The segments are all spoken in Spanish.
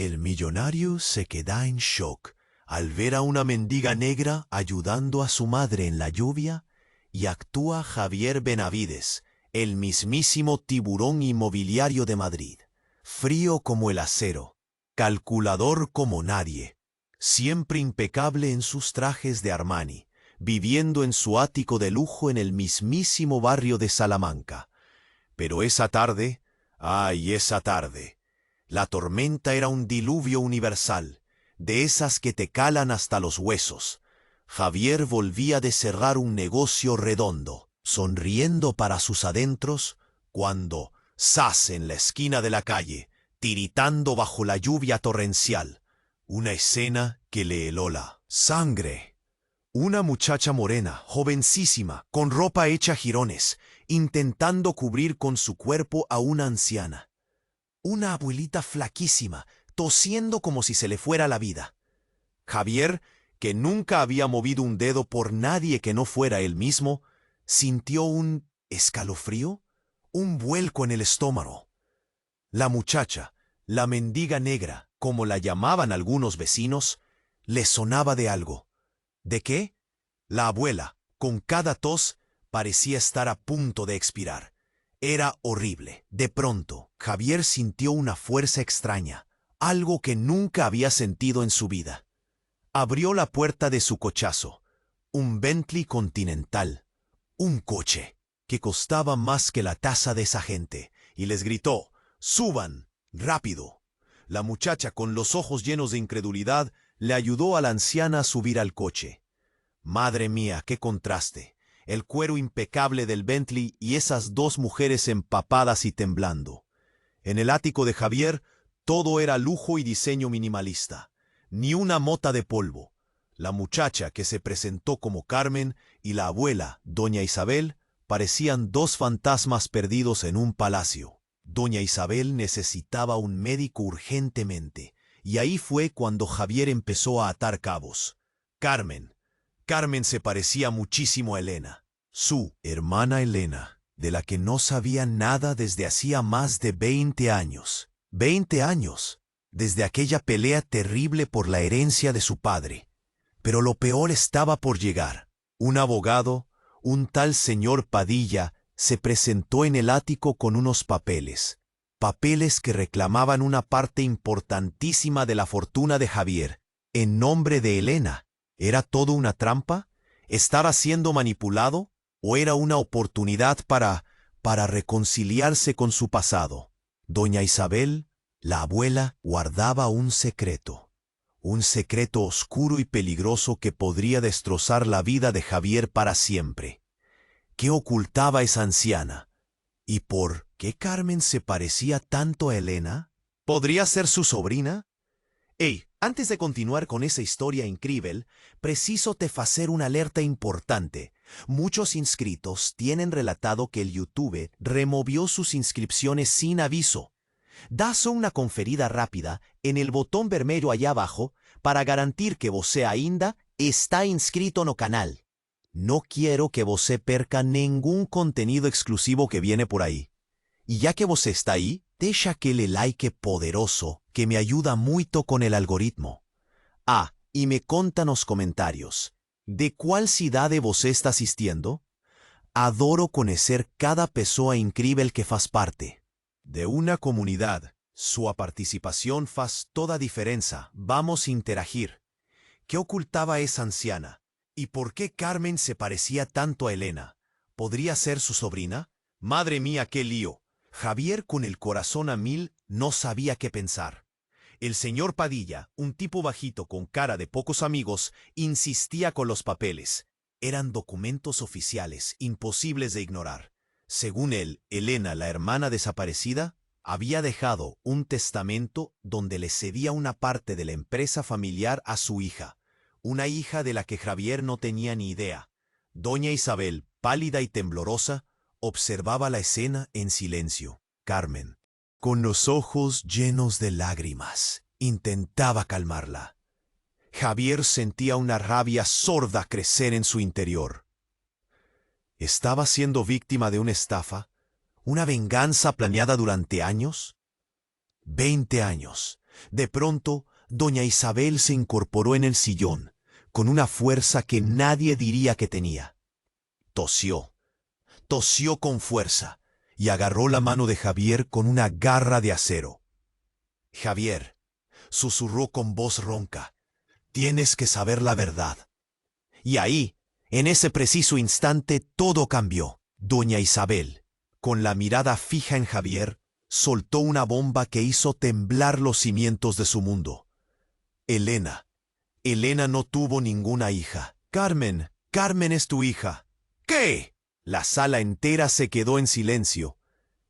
El millonario se queda en shock al ver a una mendiga negra ayudando a su madre en la lluvia, y actúa Javier Benavides, el mismísimo tiburón inmobiliario de Madrid. Frío como el acero, calculador como nadie, siempre impecable en sus trajes de Armani, viviendo en su ático de lujo en el mismísimo barrio de Salamanca. Pero esa tarde, ¡ay, esa tarde! La tormenta era un diluvio universal, de esas que te calan hasta los huesos. Javier volvía de cerrar un negocio redondo, sonriendo para sus adentros, cuando, ¡zas!, en la esquina de la calle, tiritando bajo la lluvia torrencial, una escena que le heló la sangre. Una muchacha morena, jovencísima, con ropa hecha jirones, intentando cubrir con su cuerpo a una anciana. Una abuelita flaquísima, tosiendo como si se le fuera la vida. Javier, que nunca había movido un dedo por nadie que no fuera él mismo, sintió un escalofrío, un vuelco en el estómago. La muchacha, la mendiga negra, como la llamaban algunos vecinos, le sonaba de algo. ¿De qué? La abuela, con cada tos, parecía estar a punto de expirar. Era horrible. De pronto, Javier sintió una fuerza extraña, algo que nunca había sentido en su vida. Abrió la puerta de su cochazo, un Bentley Continental, un coche que costaba más que la taza de esa gente, y les gritó: «¡Suban! ¡Rápido!». La muchacha, con los ojos llenos de incredulidad, le ayudó a la anciana a subir al coche. Madre mía, qué contraste. El cuero impecable del Bentley y esas dos mujeres empapadas y temblando. En el ático de Javier, todo era lujo y diseño minimalista. Ni una mota de polvo. La muchacha, que se presentó como Carmen, y la abuela, doña Isabel, parecían dos fantasmas perdidos en un palacio. Doña Isabel necesitaba un médico urgentemente, y ahí fue cuando Javier empezó a atar cabos. Carmen se parecía muchísimo a Elena, su hermana Elena, de la que no sabía nada desde hacía más de 20 años. 20 años, desde aquella pelea terrible por la herencia de su padre. Pero lo peor estaba por llegar. Un abogado, un tal señor Padilla, se presentó en el ático con unos papeles. Papeles que reclamaban una parte importantísima de la fortuna de Javier, en nombre de Elena. ¿Era todo una trampa? ¿Estaba siendo manipulado? ¿O era una oportunidad para reconciliarse con su pasado? Doña Isabel, la abuela, guardaba un secreto oscuro y peligroso que podría destrozar la vida de Javier para siempre. ¿Qué ocultaba esa anciana? ¿Y por qué Carmen se parecía tanto a Elena? ¿Podría ser su sobrina? Hey, antes de continuar con esa historia increíble, preciso te hacer una alerta importante. Muchos inscritos tienen relatado que el YouTube removió sus inscripciones sin aviso. Das una conferida rápida en el botón vermelho allá abajo para garantir que você ainda está inscrito no canal. No quiero que você perca ningún contenido exclusivo que viene por ahí. Y ya que você está ahí, deja aquele like poderoso que me ayuda mucho con el algoritmo. Ah, y me conta nos comentarios, ¿de cuál cidade você está asistiendo? Adoro conocer cada pessoa incrível que faz parte de una comunidad. Su participación faz toda diferencia. Vamos a interagir. ¿Qué ocultaba esa anciana? ¿Y por qué Carmen se parecía tanto a Elena? ¿Podría ser su sobrina? Madre mía, qué lío. Javier, con el corazón a mil, no sabía qué pensar. El señor Padilla, un tipo bajito con cara de pocos amigos, insistía con los papeles. Eran documentos oficiales, imposibles de ignorar. Según él, Elena, la hermana desaparecida, había dejado un testamento donde le cedía una parte de la empresa familiar a su hija, una hija de la que Javier no tenía ni idea. Doña Isabel, pálida y temblorosa, observaba la escena en silencio. Carmen, con los ojos llenos de lágrimas, intentaba calmarla. Javier sentía una rabia sorda crecer en su interior. ¿Estaba siendo víctima de una estafa? ¿Una venganza planeada durante años? 20 años. De pronto, doña Isabel se incorporó en el sillón, con una fuerza que nadie diría que tenía. Tosió con fuerza, y agarró la mano de Javier con una garra de acero. Javier, susurró con voz ronca, tienes que saber la verdad. Y ahí, en ese preciso instante, todo cambió. Doña Isabel, con la mirada fija en Javier, soltó una bomba que hizo temblar los cimientos de su mundo. Elena no tuvo ninguna hija. Carmen es tu hija. ¿Qué? La sala entera se quedó en silencio.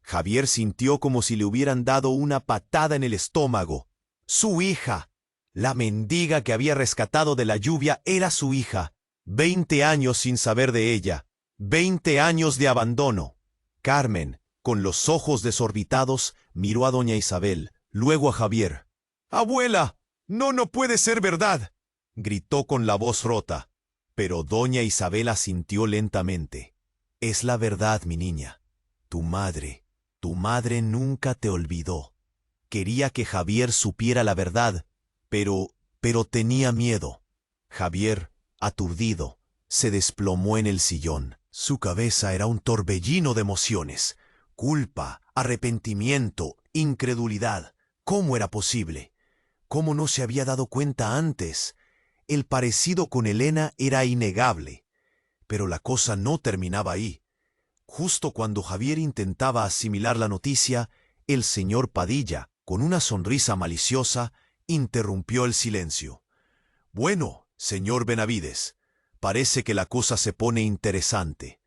Javier sintió como si le hubieran dado una patada en el estómago. Su hija. La mendiga que había rescatado de la lluvia era su hija. 20 años sin saber de ella. 20 años de abandono. Carmen, con los ojos desorbitados, miró a doña Isabel, luego a Javier. ¡Abuela! No puede ser verdad, gritó con la voz rota. Pero doña Isabel asintió lentamente. Es la verdad, mi niña. Tu madre nunca te olvidó. Quería que Javier supiera la verdad, pero tenía miedo. Javier, aturdido, se desplomó en el sillón. Su cabeza era un torbellino de emociones. Culpa, arrepentimiento, incredulidad. ¿Cómo era posible? ¿Cómo no se había dado cuenta antes? El parecido con Elena era innegable. Pero la cosa no terminaba ahí. Justo cuando Javier intentaba asimilar la noticia, el señor Padilla, con una sonrisa maliciosa, interrumpió el silencio. Bueno, señor Benavides, parece que la cosa se pone interesante.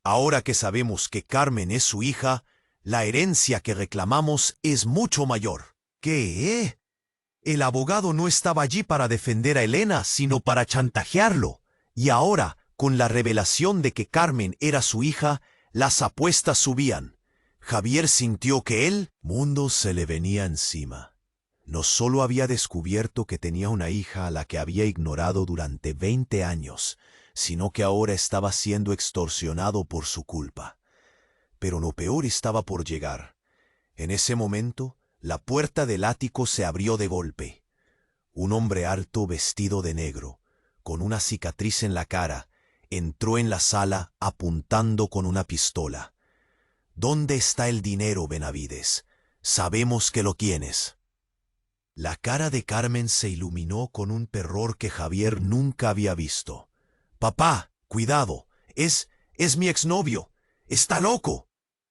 Ahora que sabemos que Carmen es su hija, la herencia que reclamamos es mucho mayor. ¿Qué? El abogado no estaba allí para defender a Elena, sino para chantajearlo. Y ahora, con la revelación de que Carmen era su hija, las apuestas subían. Javier sintió que el mundo se le venía encima. No solo había descubierto que tenía una hija a la que había ignorado durante 20 años, sino que ahora estaba siendo extorsionado por su culpa. Pero lo peor estaba por llegar. En ese momento, la puerta del ático se abrió de golpe. Un hombre alto vestido de negro, con una cicatriz en la cara, entró en la sala apuntando con una pistola. ¿Dónde está el dinero, Benavides? Sabemos que lo tienes. La cara de Carmen se iluminó con un terror que Javier nunca había visto. «Papá, cuidado, es mi exnovio. ¡Está loco!»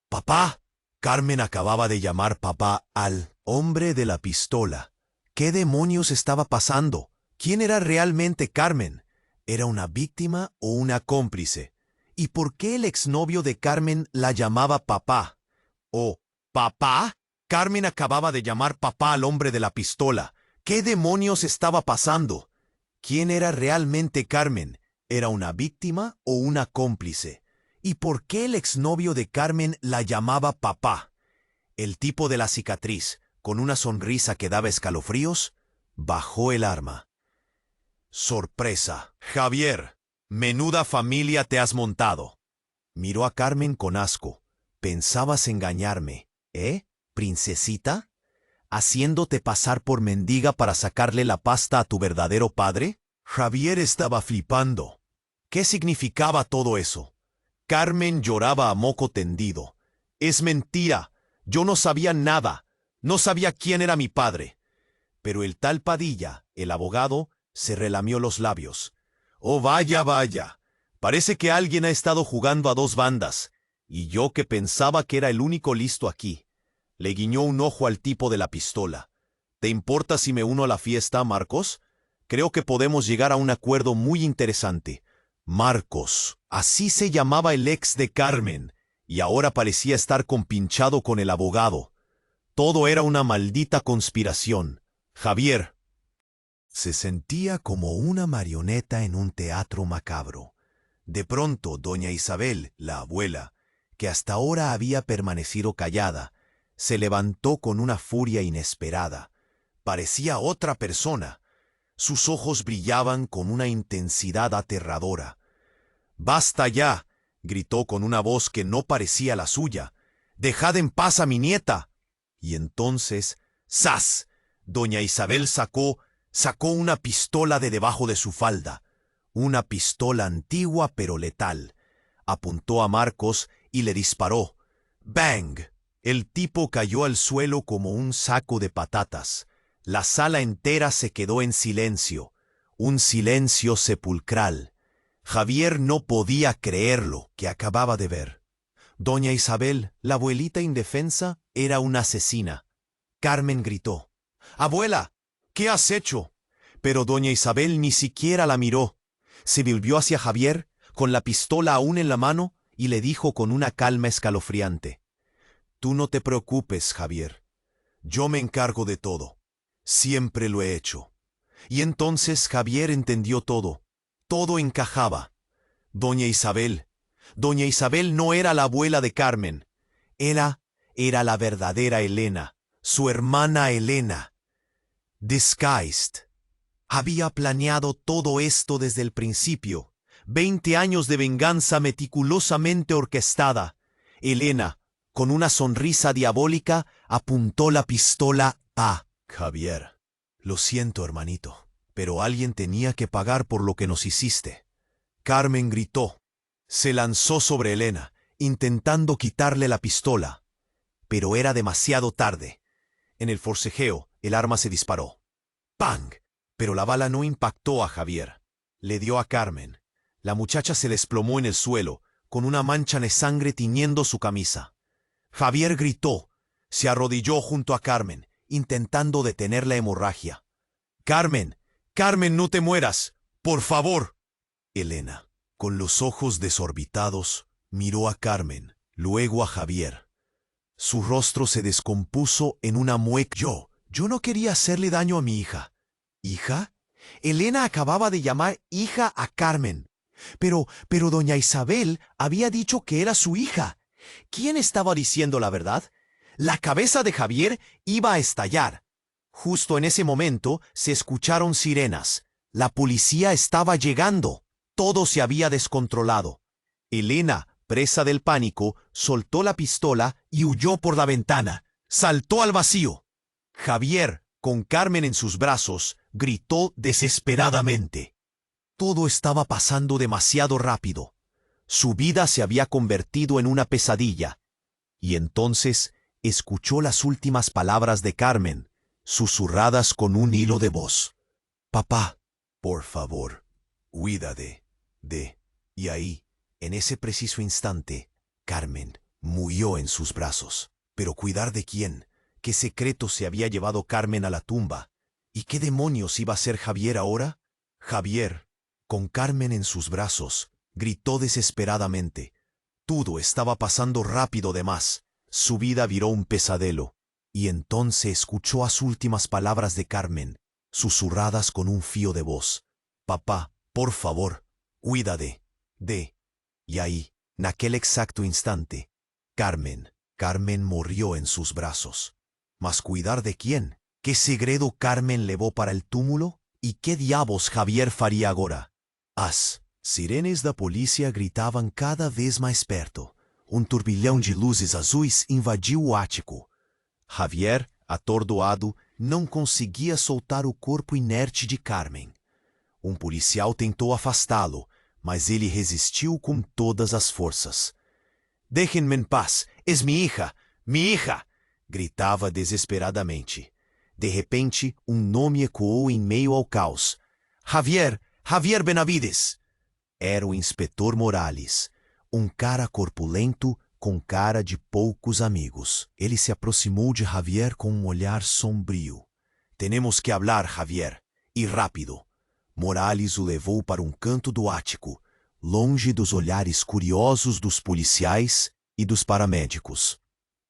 «Papá». Carmen acababa de llamar papá al hombre de la pistola. ¿Qué demonios estaba pasando? ¿Quién era realmente Carmen? ¿Era una víctima o una cómplice? ¿Y por qué el exnovio de Carmen la llamaba papá? ¿Oh, papá? Carmen acababa de llamar papá al hombre de la pistola. ¿Qué demonios estaba pasando? ¿Quién era realmente Carmen? ¿Era una víctima o una cómplice? ¿Y por qué el exnovio de Carmen la llamaba papá? El tipo de la cicatriz, con una sonrisa que daba escalofríos, bajó el arma. Sorpresa. Javier, menuda familia te has montado. Miró a Carmen con asco. Pensabas engañarme, ¿eh, princesita? ¿Haciéndote pasar por mendiga para sacarle la pasta a tu verdadero padre? Javier estaba flipando. ¿Qué significaba todo eso? Carmen lloraba a moco tendido. Es mentira. Yo no sabía nada. No sabía quién era mi padre. Pero el tal Padilla, el abogado, se relamió los labios. Oh, vaya. Parece que alguien ha estado jugando a dos bandas. Y yo que pensaba que era el único listo aquí. Le guiñó un ojo al tipo de la pistola. ¿Te importa si me uno a la fiesta, Marcos? Creo que podemos llegar a un acuerdo muy interesante. Marcos, así se llamaba el ex de Carmen, y ahora parecía estar compinchado con el abogado. Todo era una maldita conspiración. Javier se sentía como una marioneta en un teatro macabro. De pronto, doña Isabel, la abuela, que hasta ahora había permanecido callada, se levantó con una furia inesperada. Parecía otra persona. Sus ojos brillaban con una intensidad aterradora. «¡Basta ya!», gritó con una voz que no parecía la suya. «¡Dejad en paz a mi nieta!». Y entonces, ¡zas!, Doña Isabel sacó una pistola de debajo de su falda. Una pistola antigua pero letal. Apuntó a Marcos y le disparó. ¡Bang! El tipo cayó al suelo como un saco de patatas. La sala entera se quedó en silencio. Un silencio sepulcral. Javier no podía creer lo que acababa de ver. Doña Isabel, la abuelita indefensa, era una asesina. Carmen gritó: «¡Abuela! ¿Qué has hecho?». Pero doña Isabel ni siquiera la miró. Se volvió hacia Javier, con la pistola aún en la mano, y le dijo con una calma escalofriante: «Tú no te preocupes, Javier. Yo me encargo de todo. Siempre lo he hecho». Y entonces Javier entendió todo. Todo encajaba. Doña Isabel no era la abuela de Carmen. Era la verdadera Elena, su hermana Elena. Disguised. Había planeado todo esto desde el principio. 20 años de venganza meticulosamente orquestada. Elena, con una sonrisa diabólica, apuntó la pistola a Javier. «Lo siento, hermanito, pero alguien tenía que pagar por lo que nos hiciste». Carmen gritó. Se lanzó sobre Elena, intentando quitarle la pistola. Pero era demasiado tarde. En el forcejeo, el arma se disparó. ¡Pang! Pero la bala no impactó a Javier. Le dio a Carmen. La muchacha se desplomó en el suelo, con una mancha de sangre tiñendo su camisa. Javier gritó. Se arrodilló junto a Carmen, intentando detener la hemorragia. «Carmen, Carmen, no te mueras, por favor». Elena, con los ojos desorbitados, miró a Carmen, luego a Javier. Su rostro se descompuso en una mueca. Yo no quería hacerle daño a mi hija». «¿Hija?». Elena acababa de llamar hija a Carmen. Pero doña Isabel había dicho que era su hija. ¿Quién estaba diciendo la verdad? La cabeza de Javier iba a estallar. Justo en ese momento se escucharon sirenas. La policía estaba llegando. Todo se había descontrolado. Elena, presa del pánico, soltó la pistola y huyó por la ventana. Saltó al vacío. Javier, con Carmen en sus brazos, gritó desesperadamente. Todo estaba pasando demasiado rápido. Su vida se había convertido en una pesadilla. Y entonces escuchó las últimas palabras de Carmen, susurradas con un hilo de voz. «Papá, por favor, cuídate de...». Y ahí, en ese preciso instante, Carmen murió en sus brazos. ¿Pero cuidar de quién? ¿Qué secreto se había llevado Carmen a la tumba? ¿Y qué demonios iba a ser Javier ahora? Javier, con Carmen en sus brazos, gritó desesperadamente. Todo estaba pasando rápido de más. Su vida viró un pesadelo. Y entonces escuchó las últimas palabras de Carmen, susurradas con un fío de voz. «Papá, por favor, cuídate de...». Y ahí, en aquel exacto instante, Carmen murió en sus brazos. ¿Mas cuidar de quién? ¿Qué segredo Carmen levó para el túmulo? ¿Y qué diabos Javier faría agora? As sirenes da polícia gritavam cada vez mais perto. Um turbilhão de luzes azuis invadiu o ático. Javier, atordoado, não conseguia soltar o corpo inerte de Carmen. Um policial tentou afastá-lo, mas ele resistiu com todas as forças. «Déjenme en paz, es mi hija, mi hija!», gritava desesperadamente. De repente, nome ecoou em meio ao caos. «Javier, Javier Benavides!». Era o inspetor Morales, cara corpulento com cara de poucos amigos. Ele se aproximou de Javier com olhar sombrio. «Tenemos que hablar, Javier, e rápido». Morales o levou para canto do ático, longe dos olhares curiosos dos policiais e dos paramédicos.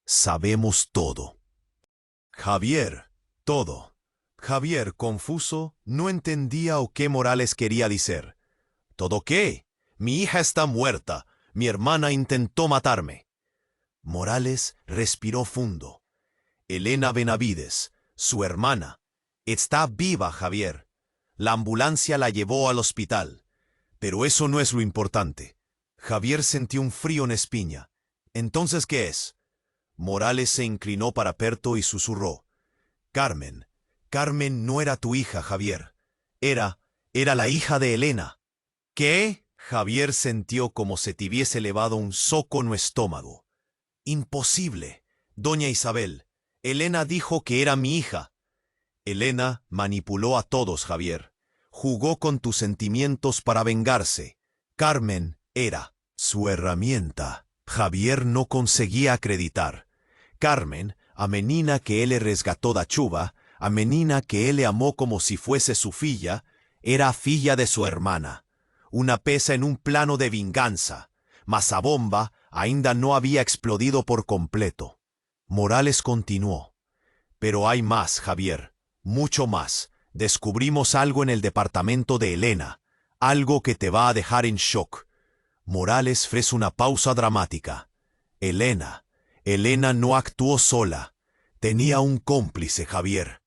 «Sabemos todo». Javier, todo. Javier, confuso, no entendía o qué Morales quería decir. ¿Todo qué? Mi hija está muerta. Mi hermana intentó matarme. Morales respiró fundo. Elena Benavides, su hermana, está viva, Javier. La ambulancia la llevó al hospital. Pero eso no es lo importante. Javier sintió un frío en la espina. ¿Entonces qué es? Morales se inclinó para Perto y susurró. «Carmen, Carmen no era tu hija, Javier. Era la hija de Elena. ¿Qué? Javier sintió como se te hubiese elevado un zoco en el estómago. Imposible. Doña Isabel, Elena dijo que era mi hija. Elena manipuló a todos, Javier. Jugó con tus sentimientos para vengarse. Carmen era su herramienta. Javier no conseguía acreditar. Carmen, a menina que él le resgató da chuva, a menina que él le amó como si fuese su filla, era filla de su hermana. Una pesa en un plano de venganza, mas a bomba ainda no había explodido por completo. Morales continuó. Pero hay más, Javier, mucho más. Descubrimos algo en el departamento de Elena, algo que te va a dejar en shock. Morales ofrece una pausa dramática. Elena no actuó sola. Tenía un cómplice, Javier.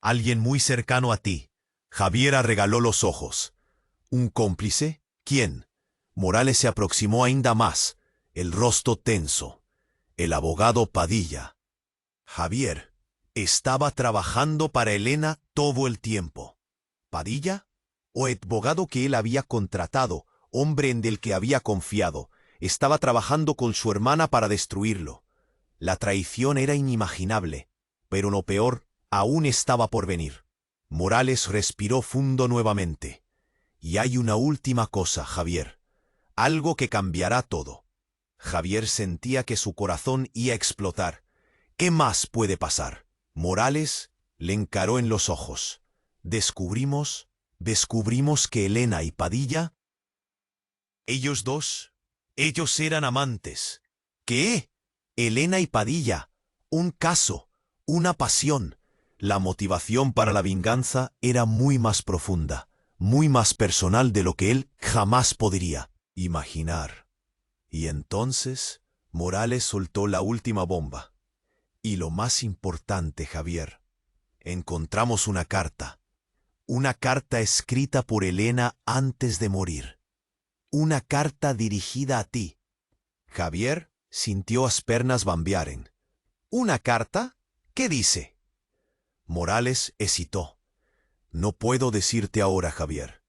Alguien muy cercano a ti. Javier arregaló los ojos. ¿Un cómplice? ¿Quién? Morales se aproximó ainda más, el rostro tenso. El abogado Padilla. Javier estaba trabajando para Elena todo el tiempo. ¿Padilla? O el abogado que él había contratado, hombre en el que había confiado, estaba trabajando con su hermana para destruirlo. La traición era inimaginable, pero lo peor aún estaba por venir. Morales respiró fundo nuevamente. Y hay una última cosa, Javier. Algo que cambiará todo. Javier sentía que su corazón iba a explotar. ¿Qué más puede pasar? Morales le encaró en los ojos. Descubrimos que Elena y Padilla, ellos eran amantes. ¿Qué? Elena y Padilla, un caso, una pasión. La motivación para la venganza era muy más profunda, muy más personal de lo que él jamás podría imaginar. Y entonces Morales soltó la última bomba. Y lo más importante, Javier, encontramos una carta escrita por Elena antes de morir. Una carta dirigida a ti. Javier sintió las pernas bambearen. ¿Una carta? ¿Qué dice? Morales hesitó. No puedo decirte ahora, Javier,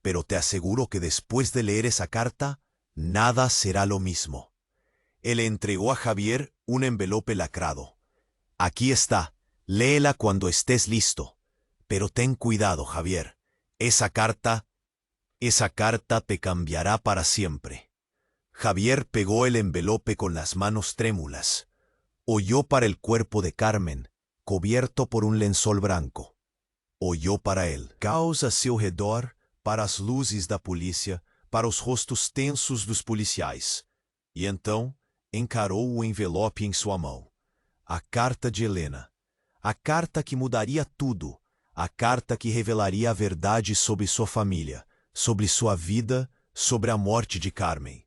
pero te aseguro que después de leer esa carta, nada será lo mismo. Él entregó a Javier un envelope lacrado. Aquí está, léela cuando estés listo. Pero ten cuidado, Javier. Esa carta te cambiará para siempre. Javier pegó el envelope con las manos trémulas. Oyó para el cuerpo de Carmen, cubierto por un lençol branco. Oyó para él. Caos a seu redor, para as luzes da polícia, para os rostos tensos dos policiais. E então, encarou o envelope em sua mão. A carta de Elena. A carta que mudaria tudo. A carta que revelaria a verdade sobre sua família, sobre sua vida, sobre a morte de Carmen.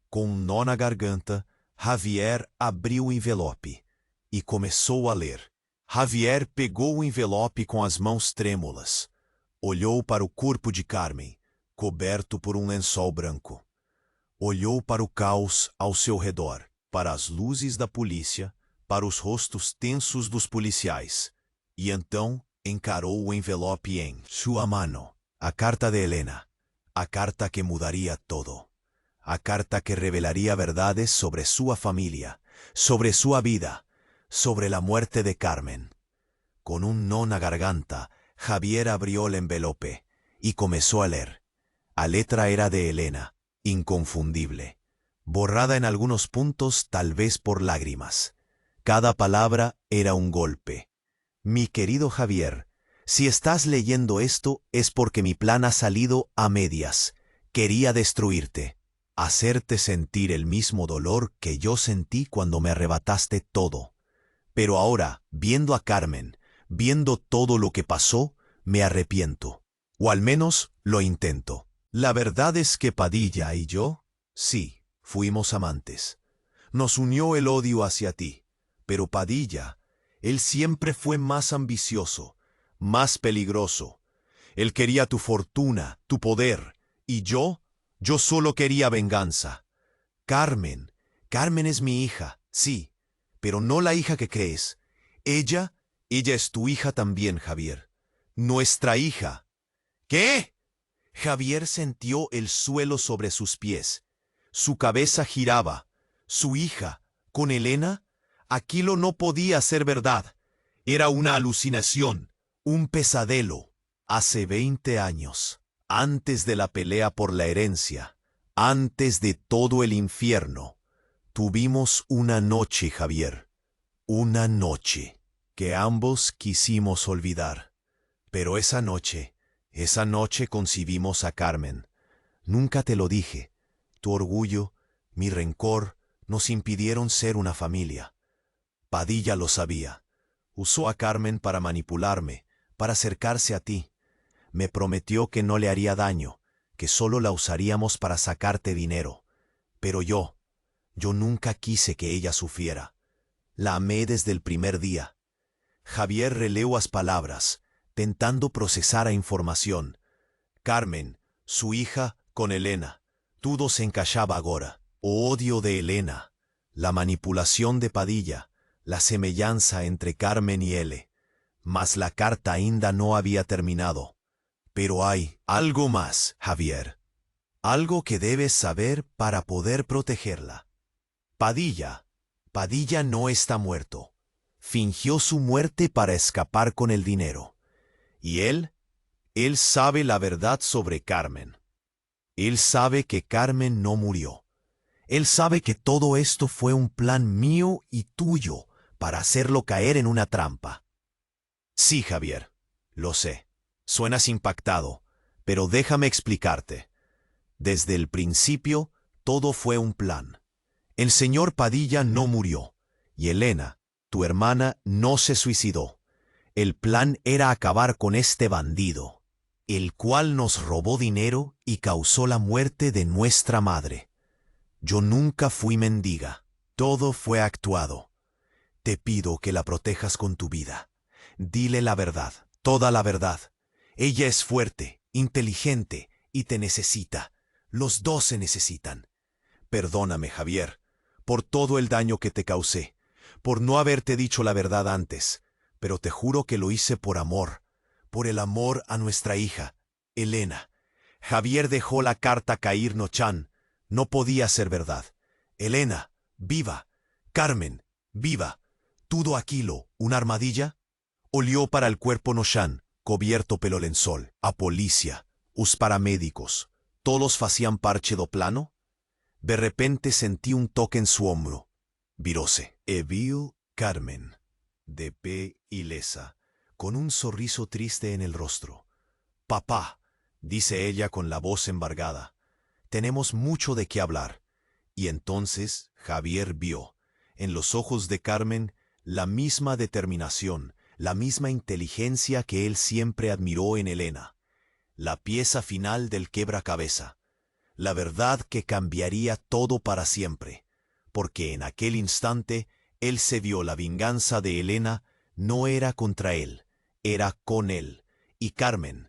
Com um nó na garganta, Javier abriu o envelope e começou a ler. Javier pegou o envelope com as mãos trêmulas. Olhou para o corpo de Carmen, coberto por um lençol branco. Olhou para o caos ao seu redor, para as luzes da polícia, para os rostos tensos dos policiais. E então encarou o envelope em sua mano. A carta de Elena. A carta que mudaría todo. A carta que revelaría verdades sobre sua familia, sobre sua vida, sobre la muerte de Carmen. Con un no na garganta, Javier abrió el envelope y comenzó a leer. La letra era de Elena, inconfundible, borrada en algunos puntos tal vez por lágrimas. Cada palabra era un golpe. Mi querido Javier, si estás leyendo esto es porque mi plan ha salido a medias. Quería destruirte, hacerte sentir el mismo dolor que yo sentí cuando me arrebataste todo. Pero ahora, viendo a Carmen, viendo todo lo que pasó, me arrepiento. O al menos lo intento. La verdad es que Padilla y yo, sí, fuimos amantes. Nos unió el odio hacia ti. Pero Padilla, él siempre fue más ambicioso, más peligroso. Él quería tu fortuna, tu poder. Y yo solo quería venganza. Carmen es mi hija, sí, pero no la hija que crees. Ella Ella es tu hija también, Javier. Nuestra hija. ¿Qué? Javier sintió el suelo sobre sus pies. Su cabeza giraba. ¿Su hija? ¿Con Elena? Aquello no podía ser verdad. Era una alucinación, un pesadelo. Hace 20 años, antes de la pelea por la herencia, antes de todo el infierno, tuvimos una noche, Javier. Una noche que ambos quisimos olvidar. Pero esa noche concibimos a Carmen. Nunca te lo dije. Tu orgullo, mi rencor, nos impidieron ser una familia. Padilla lo sabía. Usó a Carmen para manipularme, para acercarse a ti. Me prometió que no le haría daño, que solo la usaríamos para sacarte dinero. Pero yo nunca quise que ella sufriera. La amé desde el primer día. Javier releó las palabras, tentando procesar a información. Carmen, su hija, con Elena. Todo se encajaba agora. O odio de Elena, la manipulación de Padilla, la semellanza entre Carmen y él. Mas la carta ainda no había terminado. Pero hay algo más, Javier. Algo que debes saber para poder protegerla. Padilla no está muerto. Fingió su muerte para escapar con el dinero. Y él sabe la verdad sobre Carmen. Él sabe que Carmen no murió. Él sabe que todo esto fue un plan mío y tuyo para hacerlo caer en una trampa. Sí, Javier, lo sé. Suenas impactado, pero déjame explicarte. Desde el principio, todo fue un plan. El señor Padilla no murió, y Elena, tu hermana, no se suicidó. El plan era acabar con este bandido, el cual nos robó dinero y causó la muerte de nuestra madre. Yo nunca fui mendiga. Todo fue actuado. Te pido que la protejas con tu vida. Dile la verdad, toda la verdad. Ella es fuerte, inteligente y te necesita. Los dos se necesitan. Perdóname, Javier, por todo el daño que te causé, por no haberte dicho la verdad antes, pero te juro que lo hice por amor, por el amor a nuestra hija, Elena. Javier dejó la carta caer Nochan. No podía ser verdad. Elena, viva. Carmen, viva. ¿Todo aquilo, una armadilla? Olió para el cuerpo Nochan, cubierto pelo lençol, a policía, os paramédicos. ¿Todos facían parche do plano? De repente sentí un toque en su hombro. Viróse. E viu Carmen, de pie ilesa, con un sorriso triste en el rostro. Papá, dice ella con la voz embargada. Tenemos mucho de qué hablar. Y entonces Javier vio, en los ojos de Carmen, la misma determinación, la misma inteligencia que él siempre admiró en Elena. La pieza final del quebracabeza. La verdad que cambiaría todo para siempre. Porque en aquel instante él se vio la venganza de Elena no era contra él, era con él. Y Carmen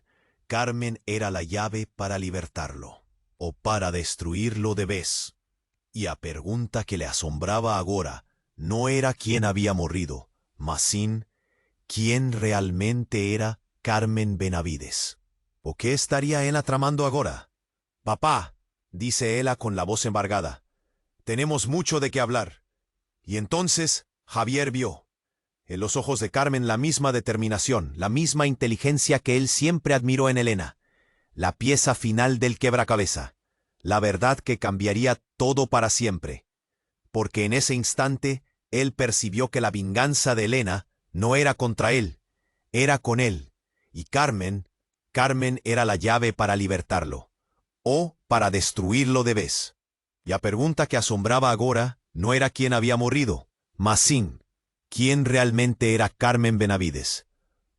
era la llave para libertarlo. O para destruirlo de vez. Y a pregunta que le asombraba agora no era quién había morrido, mas sin quién realmente era Carmen Benavides. ¿O qué estaría ella tramando agora? Papá, dice ella con la voz embargada, tenemos mucho de qué hablar. Y entonces Javier vio, en los ojos de Carmen, la misma determinación, la misma inteligencia que él siempre admiró en Elena. La pieza final del quebracabeza, la verdad que cambiaría todo para siempre, porque en ese instante él percibió que la venganza de Elena no era contra él, era con él, y Carmen era la llave para libertarlo, o para destruirlo de vez. Y a pregunta que asombraba agora no era quién había morrido, mas sin quién realmente era Carmen Benavides,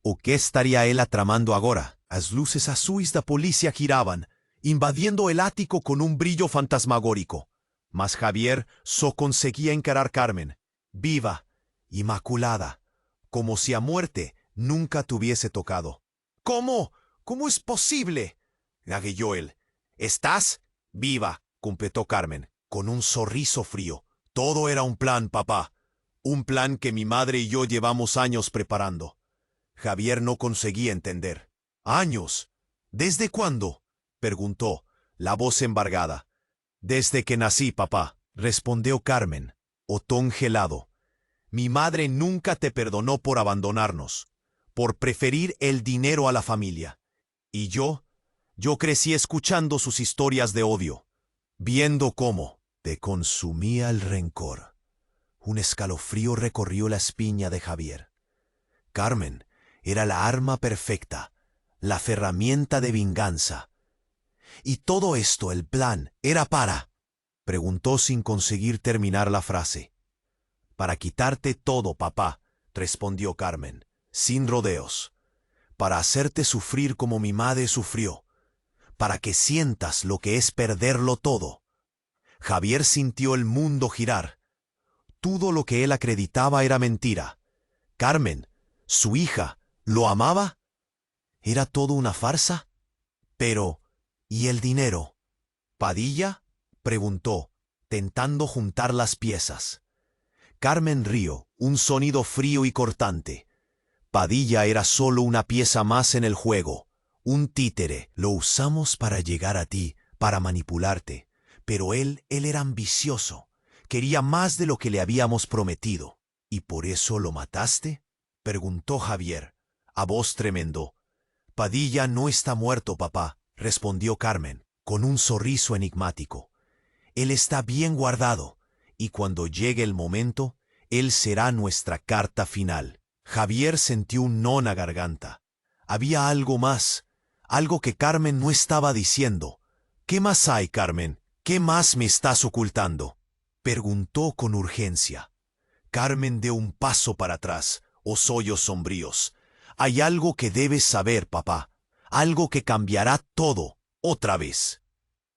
o qué estaría ella tramando agora. As luces azuis da policía giraban, invadiendo el ático con un brillo fantasmagórico. Mas Javier conseguía encarar Carmen, viva, inmaculada, como si a muerte nunca tuviese tocado. ¿Cómo? ¿Cómo es posible? Gagueó él. ¿Estás? Viva, completó Carmen, con un sorriso frío. Todo era un plan, papá. Un plan que mi madre y yo llevamos años preparando. Javier no conseguía entender. ¿Años? ¿Desde cuándo? Preguntó, la voz embargada. Desde que nací, papá, respondió Carmen, otón gelado. Mi madre nunca te perdonó por abandonarnos, por preferir el dinero a la familia. Y yo crecí escuchando sus historias de odio, viendo cómo te consumía el rencor. Un escalofrío recorrió la espina de Javier. Carmen era la arma perfecta, la herramienta de venganza. Y todo esto, el plan, era para... Preguntó sin conseguir terminar la frase. Para quitarte todo, papá, respondió Carmen, sin rodeos. Para hacerte sufrir como mi madre sufrió. Para que sientas lo que es perderlo todo. Javier sintió el mundo girar. Todo lo que él acreditaba era mentira. Carmen, su hija, ¿lo amaba? ¿Era todo una farsa? Pero, ¿y el dinero? ¿Padilla? Preguntó, tentando juntar las piezas. Carmen rió, un sonido frío y cortante. Padilla era solo una pieza más en el juego, un títere. Lo usamos para llegar a ti, para manipularte. Pero él era ambicioso. Quería más de lo que le habíamos prometido. ¿Y por eso lo mataste? Preguntó Javier, a voz tremendo. Padilla no está muerto, papá, respondió Carmen, con un sorriso enigmático. Él está bien guardado, y cuando llegue el momento, él será nuestra carta final. Javier sintió un no en la garganta. Había algo más, algo que Carmen no estaba diciendo. ¿Qué más hay, Carmen? ¿Qué más me estás ocultando? Preguntó con urgencia. Carmen dio un paso para atrás, ojos sombríos. Hay algo que debes saber, papá. Algo que cambiará todo, otra vez.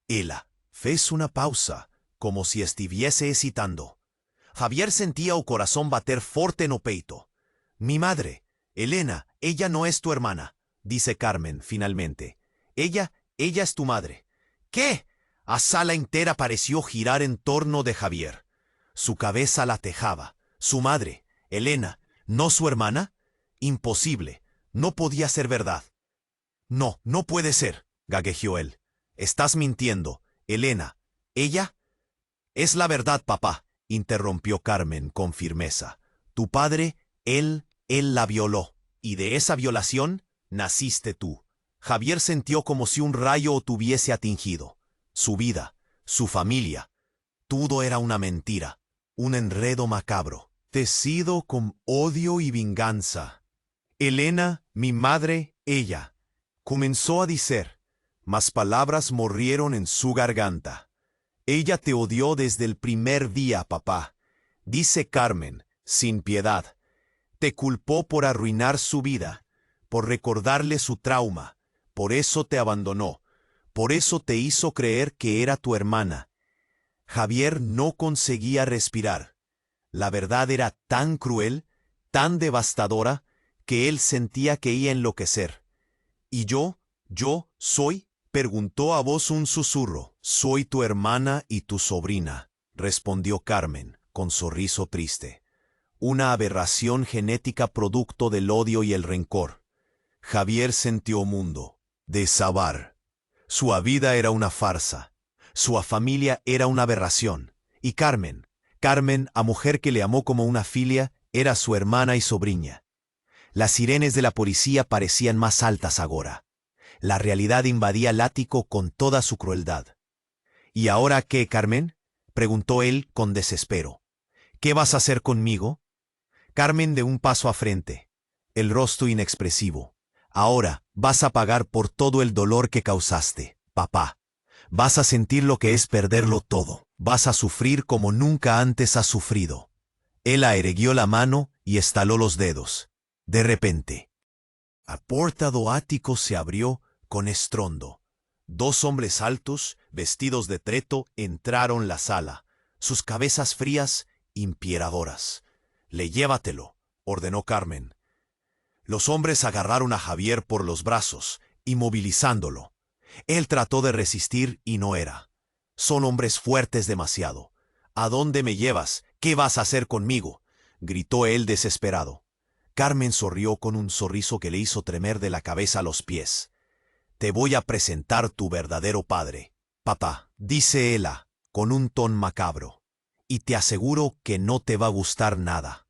Ella fez una pausa, como si estuviese hesitando. Javier sentía el corazón bater fuerte en el peito. Mi madre, Elena, ella no es tu hermana, dice Carmen, finalmente. Ella es tu madre. ¿Qué? La sala entera pareció girar en torno de Javier. Su cabeza latejaba. Su madre, Elena, ¿no su hermana? Imposible. No podía ser verdad. No, no puede ser, gaguejeó él. Estás mintiendo. Elena, ¿ella? Es la verdad, papá, interrumpió Carmen con firmeza. Tu padre, él la violó. Y de esa violación naciste tú. Javier sintió como si un rayo lo tuviese atingido. Su vida, su familia. Todo era una mentira, un enredo macabro, tecido con odio y venganza. Elena, mi madre, ella. Comenzó a decir, mas palabras morrieron en su garganta. Ella te odió desde el primer día, papá, dice Carmen, sin piedad. Te culpó por arruinar su vida, por recordarle su trauma. Por eso te abandonó. Por eso te hizo creer que era tu hermana. Javier no conseguía respirar. La verdad era tan cruel, tan devastadora, que él sentía que iba a enloquecer. ¿Y yo soy? Preguntó a voz un susurro. Soy tu hermana y tu sobrina, respondió Carmen, con sonriso triste. Una aberración genética producto del odio y el rencor. Javier sintió mundo, desabar. Su vida era una farsa. Su familia era una aberración. Y Carmen, a mujer que le amó como una filia, era su hermana y sobrina. Las sirenes de la policía parecían más altas ahora. La realidad invadía el ático con toda su crueldad. ¿Y ahora qué, Carmen? Preguntó él con desespero. ¿Qué vas a hacer conmigo? Carmen dio un paso a frente, el rostro inexpresivo. Ahora vas a pagar por todo el dolor que causaste, papá. Vas a sentir lo que es perderlo todo. Vas a sufrir como nunca antes has sufrido. Él erguió la mano y estaló los dedos. De repente, la puerta do ático se abrió con estrondo. Dos hombres altos, vestidos de treto, entraron en la sala, sus cabezas frías, imperadoras. Llévatelo, ordenó Carmen. Los hombres agarraron a Javier por los brazos, inmovilizándolo. Él trató de resistir y no era. Son hombres fuertes demasiado. ¿A dónde me llevas? ¿Qué vas a hacer conmigo? gritó él desesperado. Carmen sonrió con un sonriso que le hizo tremer de la cabeza a los pies. Te voy a presentar tu verdadero padre, papá, dice ella, con un ton macabro. Y te aseguro que no te va a gustar nada.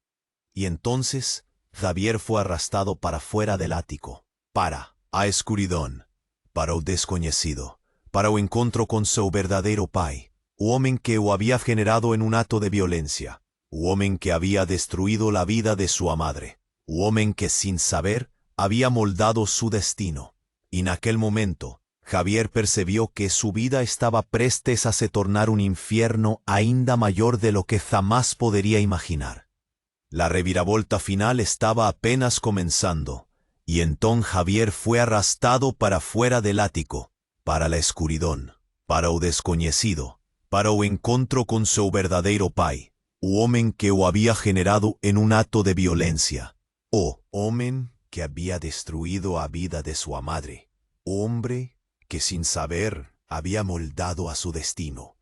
Y entonces, Javier fue arrastrado para fuera del ático, para a escuridón, para o desconocido, para o encontro con su verdadero pai, o homem que o había generado en un acto de violencia, o homem que había destruido la vida de su madre, o homem que sin saber había moldado su destino. Y en aquel momento, Javier percibió que su vida estaba prestes a se tornar un infierno ainda mayor de lo que jamás podría imaginar. La reviravolta final estaba apenas comenzando, y entonces Javier fue arrastrado para fuera del ático, para la escuridón, para o desconocido, para o encontro con su verdadero pai, o homem que o había generado en un acto de violencia, o homem que había destruido a vida de su madre, hombre que sin saber había moldado a su destino.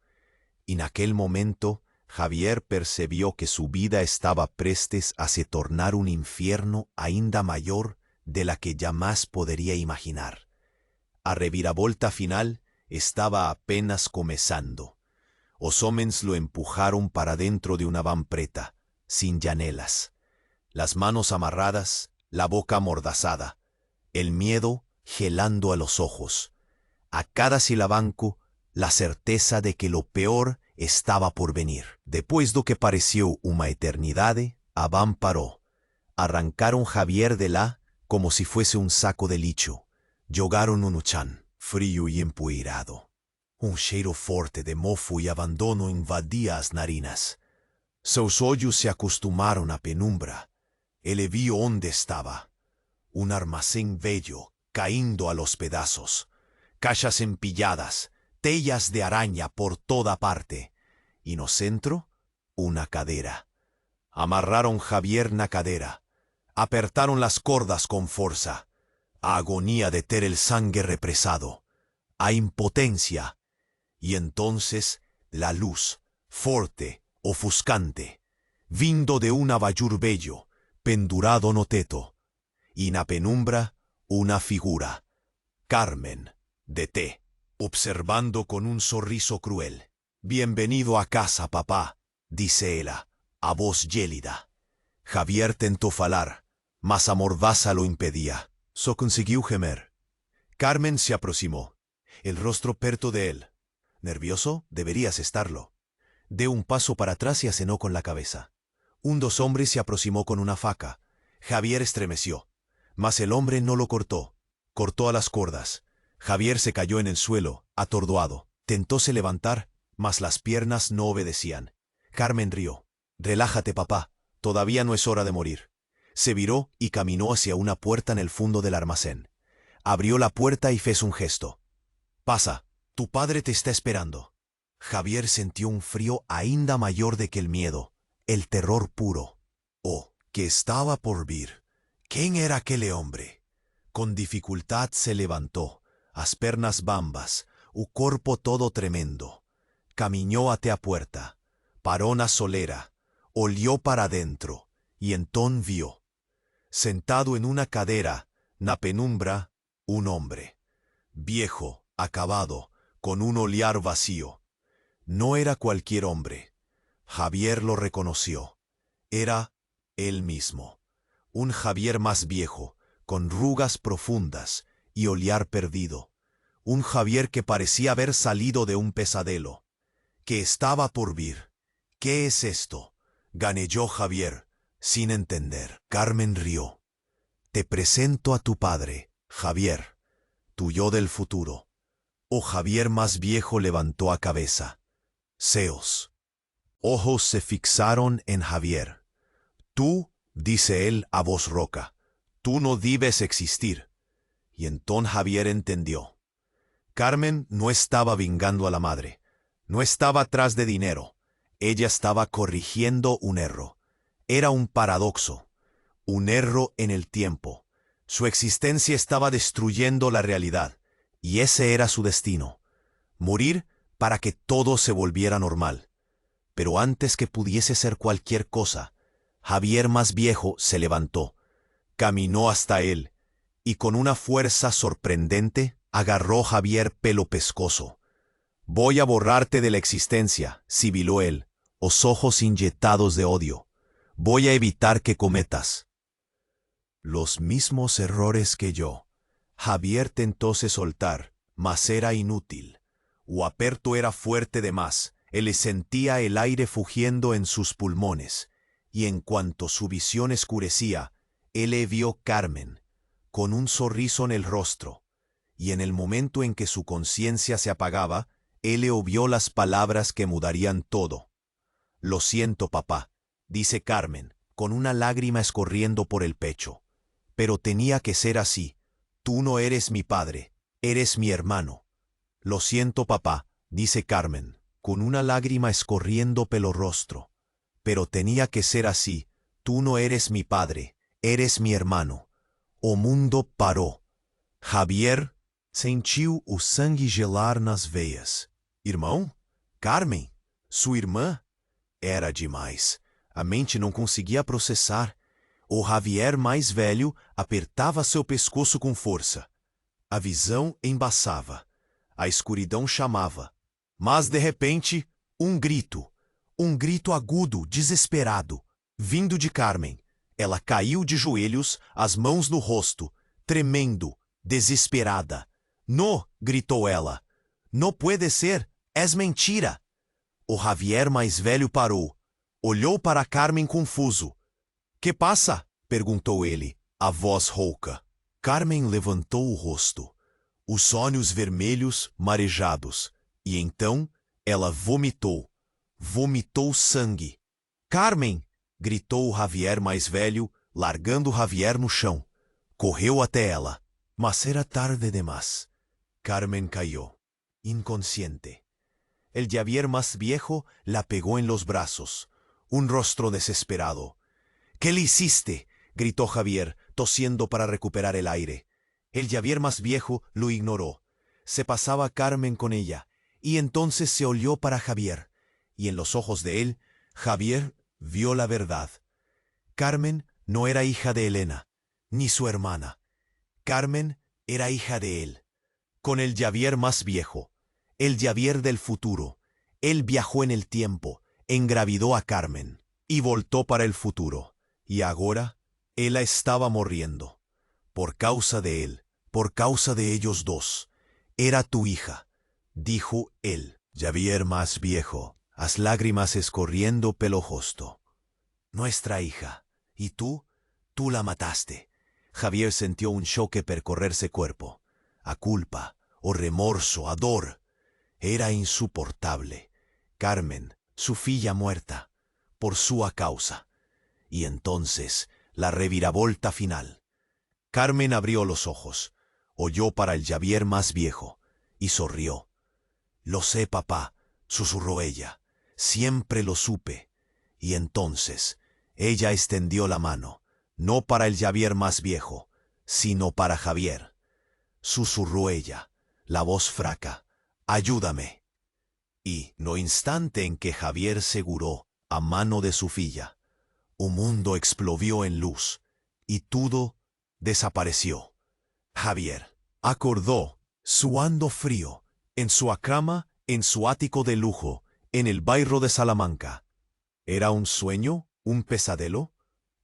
Y en aquel momento, Javier percibió que su vida estaba prestes a se tornar un infierno ainda mayor de la que jamás podría imaginar. A reviravolta final estaba apenas comenzando. Os homens lo empujaron para dentro de una van preta, sin llanelas. Las manos amarradas, la boca amordazada, el miedo gelando a los ojos. A cada silabanco, la certeza de que lo peor estaba por venir. Después de que pareció una eternidad, a van paró. Arrancaron Javier de la como si fuese un saco de licho. Jogaron un uchán, frío y empoeirado. Un cheiro forte de mofo y abandono invadía las narinas. Sus ojos se acostumaron a penumbra. Él vio onde estaba. Un almacén bello, cayendo a los pedazos. Cajas empilladas, tellas de araña por toda parte. Y no centro, una cadera. Amarraron Javier na cadera. Apertaron las cordas con fuerza. A agonía de ter el sangue represado. A impotencia. Y entonces la luz, forte, ofuscante, vindo de un abajur bello, pendurado no teto. Y na penumbra, una figura. Carmen, de té, observando con un sonriso cruel. Bienvenido a casa, papá, dice ella, a voz gélida. Javier tentó falar, mas a mordaza lo impedía. So consiguió gemer. Carmen se aproximó, el rostro perto de él. ¿Nervioso? Deberías estarlo. Dio un paso para atrás y acenó con la cabeza. Un dos hombres se aproximó con una faca. Javier estremeció, mas el hombre no lo cortó. Cortó a las cordas. Javier se cayó en el suelo, atordoado. Tentóse levantar, mas las piernas no obedecían. Carmen rió. Relájate, papá, todavía no es hora de morir. Se viró y caminó hacia una puerta en el fondo del almacén. Abrió la puerta y fez un gesto. Pasa, tu padre te está esperando. Javier sintió un frío ainda mayor de que el miedo, el terror puro. Oh, que estaba por vir. ¿Quién era aquel hombre? Con dificultad se levantó, as pernas bambas, u corpo todo tremendo. Caminó hacia puerta, paró na solera, olió para adentro, y entón vio. Sentado en una cadera, na penumbra, un hombre. Viejo, acabado, con un oliar vacío. No era cualquier hombre. Javier lo reconoció. Era él mismo. Un Javier más viejo, con rugas profundas y oliar perdido. Un Javier que parecía haber salido de un pesadelo. Que estaba por vir. ¿Qué es esto? Ganelló Javier, sin entender. Carmen rió. Te presento a tu padre, Javier, tu yo del futuro. O Javier más viejo levantó a cabeza. Seos. Ojos se fixaron en Javier. Tú, dice él a voz roca, tú no debes existir. Y entonces Javier entendió. Carmen no estaba vengando a la madre. No estaba tras de dinero. Ella estaba corrigiendo un error. Era un paradoxo. Un error en el tiempo. Su existencia estaba destruyendo la realidad. Y ese era su destino. Morir para que todo se volviera normal. Pero antes que pudiese ser cualquier cosa, Javier más viejo se levantó, caminó hasta él, y con una fuerza sorprendente agarró Javier pelo pescoso. «Voy a borrarte de la existencia», sibiló él, los ojos inyectados de odio. «Voy a evitar que cometas los mismos errores que yo». Javier tentóse soltar, mas era inútil. O aperto era fuerte de más, él sentía el aire fugiendo en sus pulmones, y en cuanto su visión escurecía, él le vio Carmen, con un sonriso en el rostro, y en el momento en que su conciencia se apagaba, él le oyó las palabras que mudarían todo. «Lo siento, papá», dice Carmen, con una lágrima escorriendo por el pecho. «Pero tenía que ser así. Tú no eres mi padre, eres mi hermano». «Lo siento, papá», dice Carmen, con una lágrima escorriendo pelo rostro. «Pero tenía que ser así. Tú no eres mi padre, eres mi hermano». O mundo paró. Javier sentiu o sangue gelar nas veias. Irmão? Carmen? Sua irmã? Era demais. A mente não conseguia processar. O Javier mais velho apertava seu pescoço com força. A visão embaçava. A escuridão chamava. Mas, de repente, um grito agudo, desesperado, vindo de Carmen. Ela caiu de joelhos, as mãos no rosto, tremendo, desesperada. «No», gritou ela. «No puede ser, es mentira». O Javier mais velho parou. Olhou para Carmen confuso. «Que passa?» perguntou ele, a voz rouca. Carmen levantou o rosto, os olhos vermelhos marejados, e então ela vomitou. Vomitou sangue. «Carmen!» gritou o Javier mais velho, largando Javier no chão. Correu até ela, mas era tarde demais. Carmen cayó, inconsciente. El Javier más viejo la pegó en los brazos, un rostro desesperado. «¿Qué le hiciste?», gritó Javier, tosiendo para recuperar el aire. El Javier más viejo lo ignoró. Se pasaba Carmen con ella, y entonces se olió para Javier, y en los ojos de él, Javier vio la verdad. Carmen no era hija de Elena, ni su hermana. Carmen era hija de él. Con el Javier más viejo, el Javier del futuro, él viajó en el tiempo, engravidó a Carmen, y voltó para el futuro. Y ahora, ella estaba muriendo. Por causa de él, por causa de ellos dos. «Era tu hija», dijo él, Javier más viejo, las lágrimas escorriendo pelo rostro. «Nuestra hija. ¿Y tú? Tú la mataste». Javier sintió un choque percorrerse cuerpo. A culpa, o remorso, a dor. Era insoportable. Carmen, su filla muerta, por su causa. Y entonces, la reviravolta final. Carmen abrió los ojos, oyó para el Javier más viejo, y sonrió. «Lo sé, papá», susurró ella, «siempre lo supe». Y entonces, ella extendió la mano, no para el Javier más viejo, sino para Javier. Susurró ella, la voz fraca, «Ayúdame». Y, no instante en que Javier seguró a mano de su filla, un mundo explodió en luz, y todo desapareció. Javier acordó, suando frío, en su cama, en su ático de lujo, en el barrio de Salamanca. ¿Era un sueño? ¿Un pesadelo?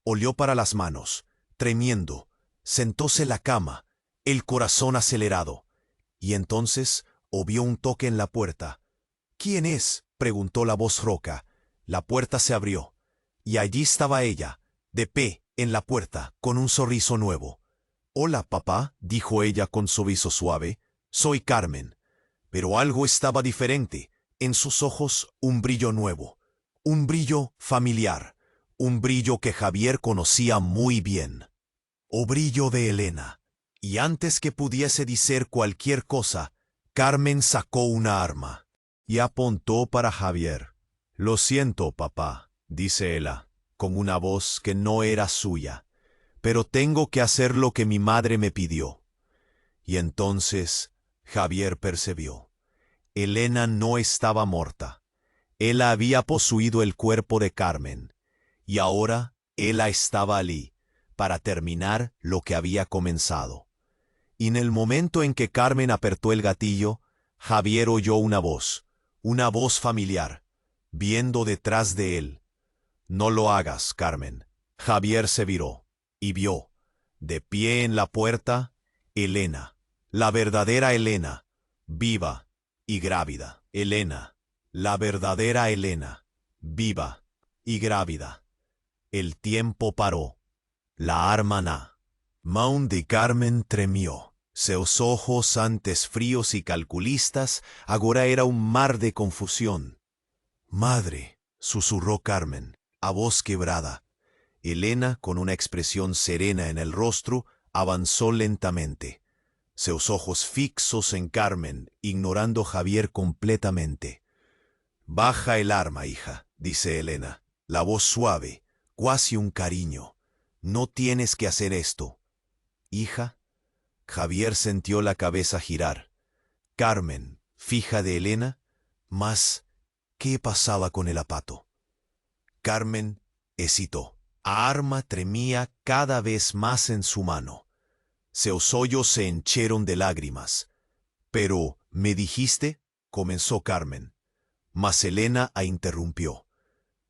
Olió para las manos, tremiendo, sentóse en la cama, el corazón acelerado, y entonces oyó un toque en la puerta. «¿Quién es?», preguntó la voz rouca. La puerta se abrió, y allí estaba ella, de pie en la puerta, con un sonriso nuevo. «Hola, papá», dijo ella con sonriso suave, «soy Carmen». Pero algo estaba diferente, en sus ojos un brillo nuevo, un brillo familiar, un brillo que Javier conocía muy bien. O brillo de Elena. Y antes que pudiese decir cualquier cosa, Carmen sacó una arma y apuntó para Javier. «Lo siento, papá», dice ella, con una voz que no era suya, «pero tengo que hacer lo que mi madre me pidió». Y entonces Javier percibió. Elena no estaba muerta. Él había poseído el cuerpo de Carmen, y ahora Ella estaba allí para terminar lo que había comenzado. Y en el momento en que Carmen apretó el gatillo, Javier oyó una voz familiar, viendo detrás de él. No lo hagas, Carmen. Javier se viró y vio, de pie en la puerta, Elena, la verdadera Elena, viva y grávida. Elena, la verdadera Elena, viva y grávida. El tiempo paró. La hermana, mão de Carmen tremió. Seus ojos antes fríos y calculistas, ahora era un mar de confusión. Madre, susurró Carmen, a voz quebrada. Elena, con una expresión serena en el rostro, avanzó lentamente. Seus ojos fixos en Carmen, ignorando Javier completamente. Baja el arma, hija, dice Elena, la voz suave, cuasi un cariño. No tienes que hacer esto. Hija. Javier sintió la cabeza girar. Carmen, fija de Elena, mas ¿qué pasaba con el apato? Carmen hesitó. La arma tremía cada vez más en su mano. Sus ojos se hencheron de lágrimas. Pero, ¿me dijiste? Comenzó Carmen. Mas Elena la interrumpió.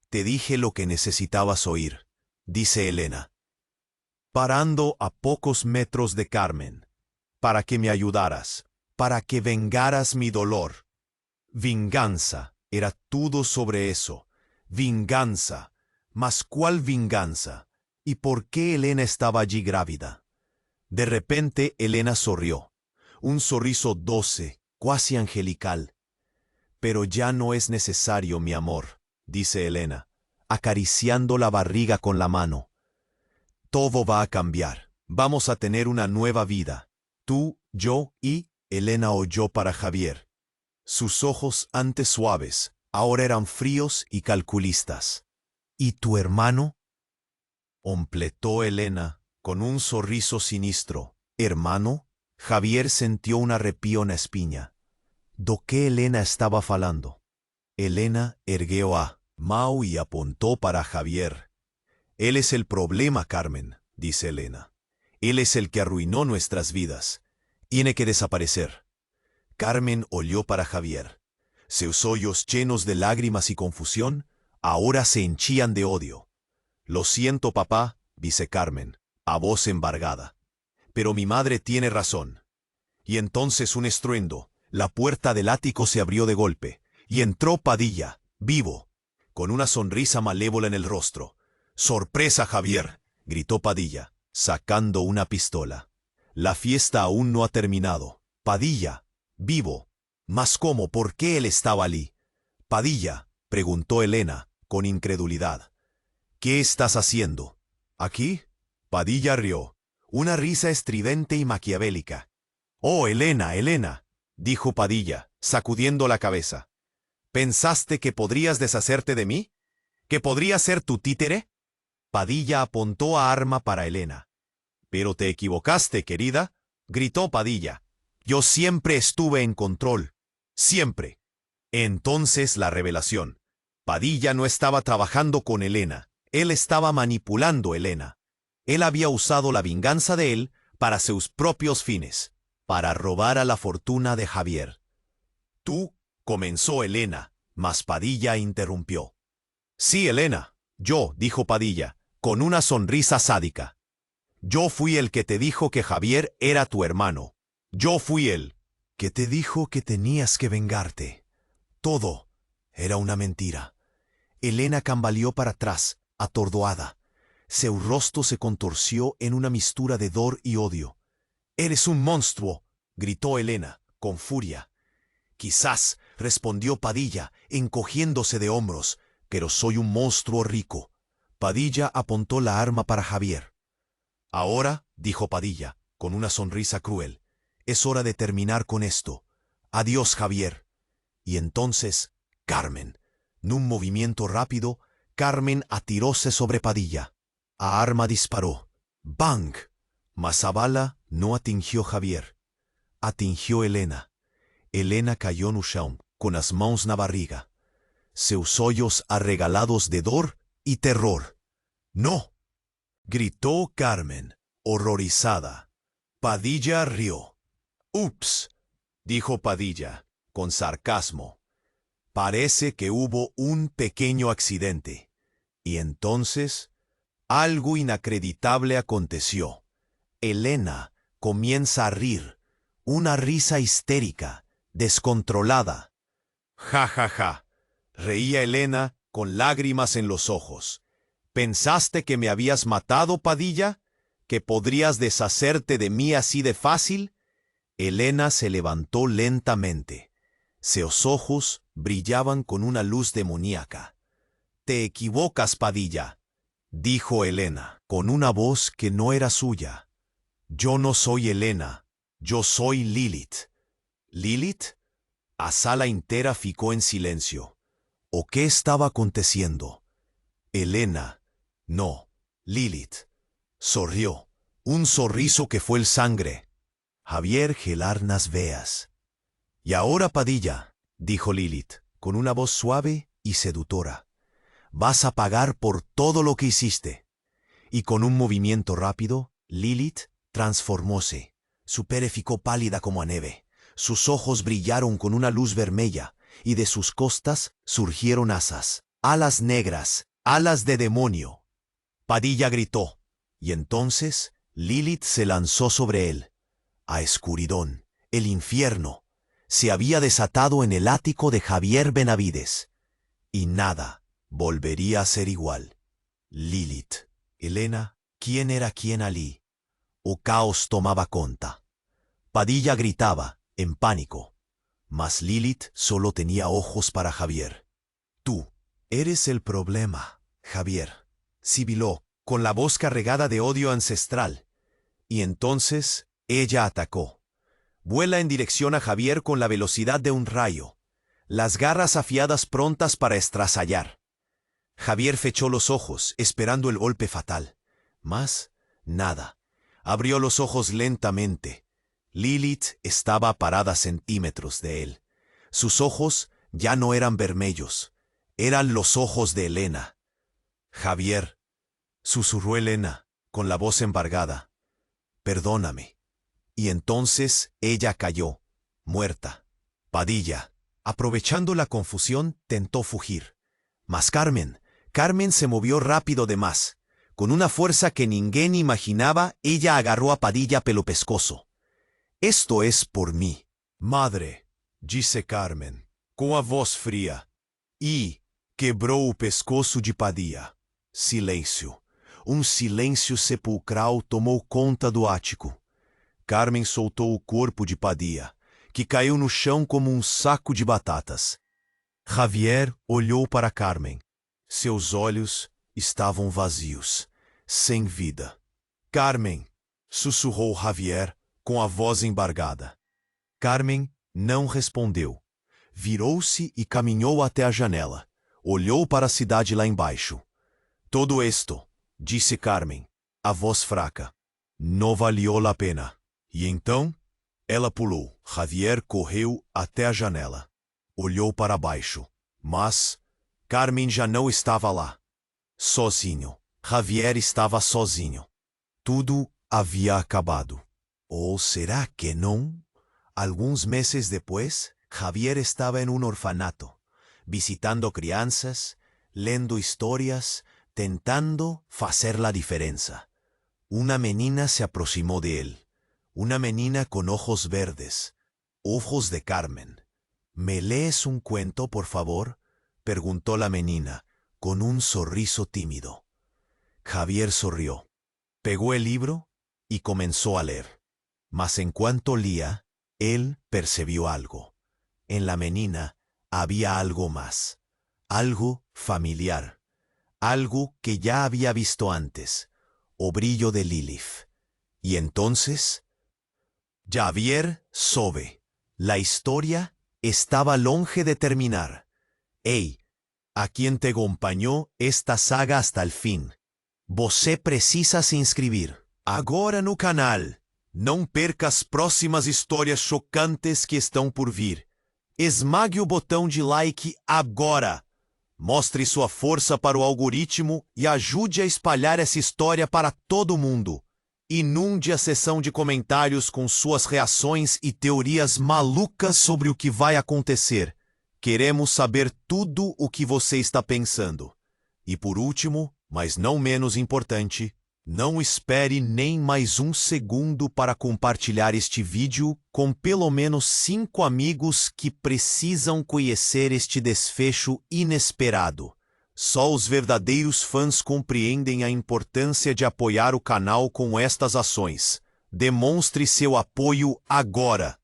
Te dije lo que necesitabas oír, dice Elena, parando a pocos metros de Carmen, para que me ayudaras, para que vengaras mi dolor. Venganza, era todo sobre eso. Venganza. Mas ¿cuál venganza? ¿Y por qué Elena estaba allí grávida? De repente Elena sonrió. Un sonriso dulce, cuasi angelical. Pero ya no es necesario, mi amor, dice Elena, acariciando la barriga con la mano. Todo va a cambiar. Vamos a tener una nueva vida. Tú, yo y... Elena oyó para Javier. Sus ojos, antes suaves, ahora eran fríos y calculistas. ¿Y tu hermano? Completó Elena, con un sonriso sinistro. ¿Hermano? Javier sintió un arrepío en la espina. ¿Do qué Elena estaba falando? Elena ergueó a mão y apuntó para Javier. Él es el problema, Carmen, dice Elena. Él es el que arruinó nuestras vidas. Tiene que desaparecer. Carmen olió para Javier. Sus ojos llenos de lágrimas y confusión, ahora se henchían de odio. Lo siento, papá, dice Carmen, a voz embargada. Pero mi madre tiene razón. Y entonces un estruendo, la puerta del ático se abrió de golpe, y entró Padilla, vivo, con una sonrisa malévola en el rostro. ¡Sorpresa, Javier!, gritó Padilla, sacando una pistola. La fiesta aún no ha terminado. Padilla, vivo. ¿Mas cómo? ¿Por qué él estaba allí? Padilla, preguntó Elena, con incredulidad. ¿Qué estás haciendo? ¿Aquí? Padilla rió, una risa estridente y maquiavélica. Oh, Elena, Elena, dijo Padilla, sacudiendo la cabeza. ¿Pensaste que podrías deshacerte de mí? ¿Que podría ser tu títere? Padilla apuntó a arma para Elena. Pero te equivocaste, querida, gritó Padilla. Yo siempre estuve en control. Siempre. Entonces la revelación. Padilla no estaba trabajando con Elena. Él estaba manipulando a Elena. Él había usado la venganza de él para sus propios fines, para robar a la fortuna de Javier. Tú, comenzó Elena, mas Padilla interrumpió. Sí, Elena, yo, dijo Padilla, con una sonrisa sádica. Yo fui el que te dijo que Javier era tu hermano. Yo fui el que te dijo que tenías que vengarte. Todo era una mentira. Elena cambaleó para atrás, atordoada. Su rostro se contorció en una mistura de dolor y odio. «¡Eres un monstruo!», gritó Elena, con furia. «Quizás», respondió Padilla, encogiéndose de hombros, «pero soy un monstruo rico». Padilla apuntó la arma para Javier. «Ahora», dijo Padilla, con una sonrisa cruel, «es hora de terminar con esto. Adiós, Javier». Y entonces, Carmen, en un movimiento rápido, Carmen atiróse sobre Padilla. A arma disparó. ¡Bang! Mas a bala no atingió Javier. Atingió Elena. Elena cayó no chão, con las manos na barriga. Seus olhos arregalados de dor y terror. «¡No!», gritó Carmen, horrorizada. Padilla rió. «Ups», dijo Padilla, con sarcasmo. «Parece que hubo un pequeño accidente». Y entonces, algo inacreditable aconteció. Elena comienza a rir, una risa histérica, descontrolada. «Ja, ja, ja», reía Elena con lágrimas en los ojos. «¿Pensaste que me habías matado, Padilla? ¿Que podrías deshacerte de mí así de fácil?» Elena se levantó lentamente. Sus ojos brillaban con una luz demoníaca. «Te equivocas, Padilla», dijo Elena, con una voz que no era suya. «Yo no soy Elena, yo soy Lilith». «¿Lilith?» La sala entera ficó en silencio. ¿O qué estaba aconteciendo? Elena, no, Lilith, sonrió, un sorriso que fue el sangre. Javier gelar las veas. «Y ahora, Padilla», dijo Lilith, con una voz suave y seductora, «vas a pagar por todo lo que hiciste». Y con un movimiento rápido, Lilith transformóse. Su pere ficó pálida como a nieve. Sus ojos brillaron con una luz vermella, y de sus costas surgieron asas, alas negras, alas de demonio. Padilla gritó, y entonces Lilith se lanzó sobre él. A escuridón, el infierno, se había desatado en el ático de Javier Benavides, y nada volvería a ser igual. Lilith, Elena, ¿quién era quién allí? O caos tomaba conta. Padilla gritaba, en pánico, mas Lilith solo tenía ojos para Javier. «Tú eres el problema, Javier», sibiló, con la voz cargada de odio ancestral. Y entonces ella atacó. Vuela en dirección a Javier con la velocidad de un rayo, las garras afiadas prontas para estrasallar. Javier fechó los ojos, esperando el golpe fatal. Mas nada. Abrió los ojos lentamente. Lilith estaba parada a centímetros de él. Sus ojos ya no eran vermellos, eran los ojos de Elena. «Javier», susurró Elena, con la voz embargada, «perdóname». Y entonces ella cayó, muerta. Padilla, aprovechando la confusión, tentó fugir. Mas Carmen se movió rápido de más. Con una fuerza que ninguém imaginaba, ella agarró a Padilla pelo pescozo. «Esto es por mí, madre», disse Carmen, com a voz fria, e quebrou o pescoço de Padilla. Silêncio. Silêncio sepulcral tomou conta do ático. Carmen soltou o corpo de Padilla, que caiu no chão como saco de batatas. Javier olhou para Carmen. Seus olhos estavam vazios, sem vida. «Carmen», sussurrou Javier, com a voz embargada. Carmen não respondeu. Virou-se e caminhou até a janela. Olhou para a cidade lá embaixo. «Todo esto», disse Carmen, a voz fraca, «não valió a pena». E então, ela pulou. Javier correu até a janela. Olhou para baixo. Mas Carmen já não estava lá. Sozinho. Javier estava sozinho. Tudo havia acabado. ¿O será que no? Algunos meses después, Javier estaba en un orfanato, visitando crianzas, leyendo historias, tentando hacer la diferencia. Una menina se aproximó de él, una menina con ojos verdes, ojos de Carmen. ¿Me lees un cuento, por favor?, preguntó la menina, con un sonriso tímido. Javier sonrió, pegó el libro y comenzó a leer. Mas en cuanto leía, él percibió algo. En la menina había algo más, algo familiar, algo que ya había visto antes, o brillo de Lilith. Y entonces, Javier sobe. La historia estaba longe de terminar. Hey, a quien te acompañó esta saga hasta el fin. Você precisa se inscrever agora no canal. Não perca as próximas histórias chocantes que estão por vir. Esmague o botão de like agora. Mostre sua força para o algoritmo e ajude a espalhar essa história para todo mundo. Inunde a seção de comentários com suas reações e teorias malucas sobre o que vai acontecer. Queremos saber tudo o que você está pensando. E por último, mas não menos importante, não espere nem mais um segundo para compartilhar este vídeo com pelo menos 5 amigos que precisam conhecer este desfecho inesperado. Só os verdadeiros fãs compreendem a importância de apoiar o canal com estas ações. Demonstre seu apoio agora!